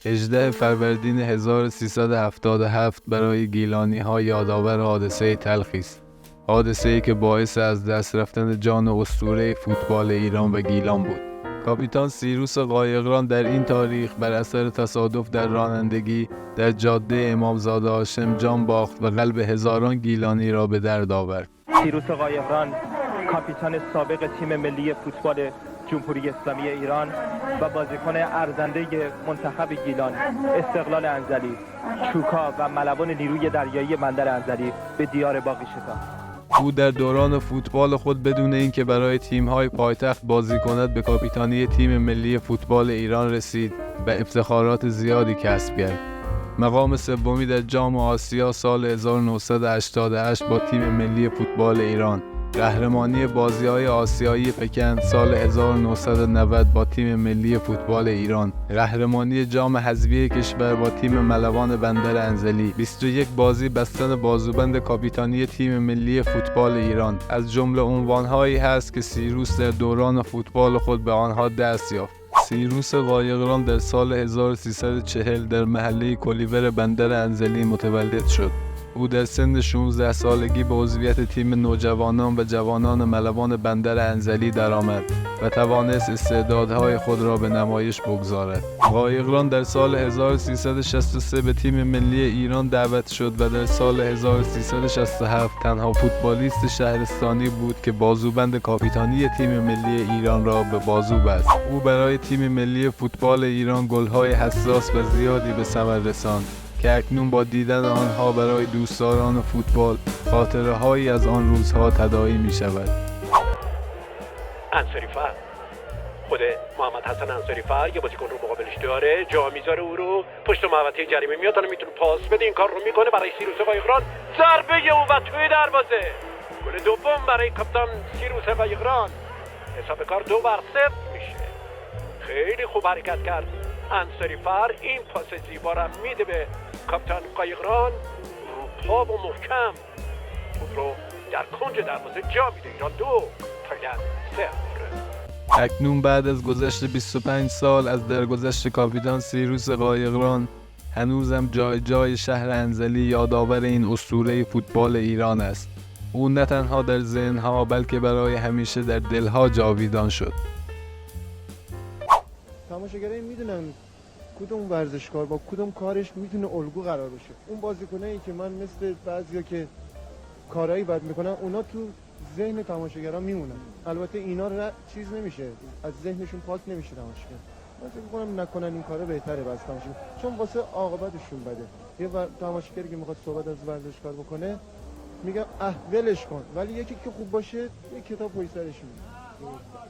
18 فروردین 1377 برای گیلانی‌ها یادآور حادثه تلخی است. حادثه‌ای که باعث از دست رفتن جان اسطوره فوتبال ایران و گیلان بود. کاپیتان سیروس قایقران در این تاریخ بر اثر تصادف در رانندگی در جاده امامزاده هاشم جان باخت و قلب هزاران گیلانی را به درد آورد. سیروس قایقران، کاپیتان سابق تیم ملی فوتبال جمهوری اسلامی ایران و بازیکن ارزنده منتخب گیلان، استقلال انزلی، چوکا و ملوان نیروی دریایی بندر انزلی به دیار باقی شتافت. او در دوران فوتبال خود بدون اینکه برای تیم‌های پایتخت بازی کند به کاپیتانی تیم ملی فوتبال ایران رسید و افتخارات زیادی کسب کرد. مقام سومی در جام آسیا سال 1988 با تیم ملی فوتبال ایران، قهرمانی بازی‌های آسیایی پکن سال 1990 با تیم ملی فوتبال ایران، قهرمانی جام حذفی کشور با تیم ملوان بندر انزلی، 21 بازی بستن بازوبند کاپیتانی تیم ملی فوتبال ایران از جمله عنوان‌هایی هست که سیروس در دوران فوتبال خود به آنها دست یافت. سیروس قایقران در سال 1340 در محله کلیور بندر انزلی متولد شد. او در سن 16 سالگی به عضویت تیم نوجوانان و جوانان ملوان بندر انزلی درآمد و توانست استعدادهای خود را به نمایش بگذارد. قایقران در سال 1363 به تیم ملی ایران دعوت شد و در سال 1367 تنها فوتبالیست شهرستانی بود که بازوبند کاپیتانی تیم ملی ایران را به بازو بست. او برای تیم ملی فوتبال ایران گل‌های حساس و زیادی به ثمر رساند که اکنون با دیدن آنها برای دوستداران فوتبال خاطره‌هایی از آن روزها تداعی می‌شود. انصاری‌فر، خود محمد حسن انصاری‌فر یه بازیکن رو مقابلش داره، جا میذاره او رو پشت محوطه جریمه میاد، الان میتونه پاس بده، این کار رو میکنه برای سیروس قایقران، ضربه اون و توی دروازه، گل دوم برای کاپیتان سیروس قایقران، حساب کار 2-0 میشه. خیلی خوب حرکت کرد انصاری‌فر، این پاس زیبا را میده به کاپیتان قایقران، رو پا و محکم توپ رو در کنج دروازه جا میده. ایران 2 تایلند 0. اکنون بعد از گذشت 25 سال از درگذشت کاپیتان سیروس قایقران، هنوزم جای جای شهر انزلی یادآور این اسطوره فوتبال ایران است. او نه تنها در ذهن‌ها بلکه برای همیشه در دل‌ها جاویدان شد. تماشاگرای میدونن کدوم ورزشکار با کدوم کارش میتونه الگو قرار بشه. اون بازیکنایی که من مثل بعضیا که کارایی بد میکنن، اونا تو ذهن تماشاگران میمونن. البته اینا چیز نمیشه، از ذهنشون پاک نمیشه تماشاگر. من فکر می‌کنم نکنن این کارو بهتره واسه تماشاگر، چون واسه عاقبتشون بده. یه تماشاگری که میخواد صحبت از ورزشکار بکنه میگم ولش کن، ولی یکی که خوب باشه یه کتاب پشت سرش میذاره.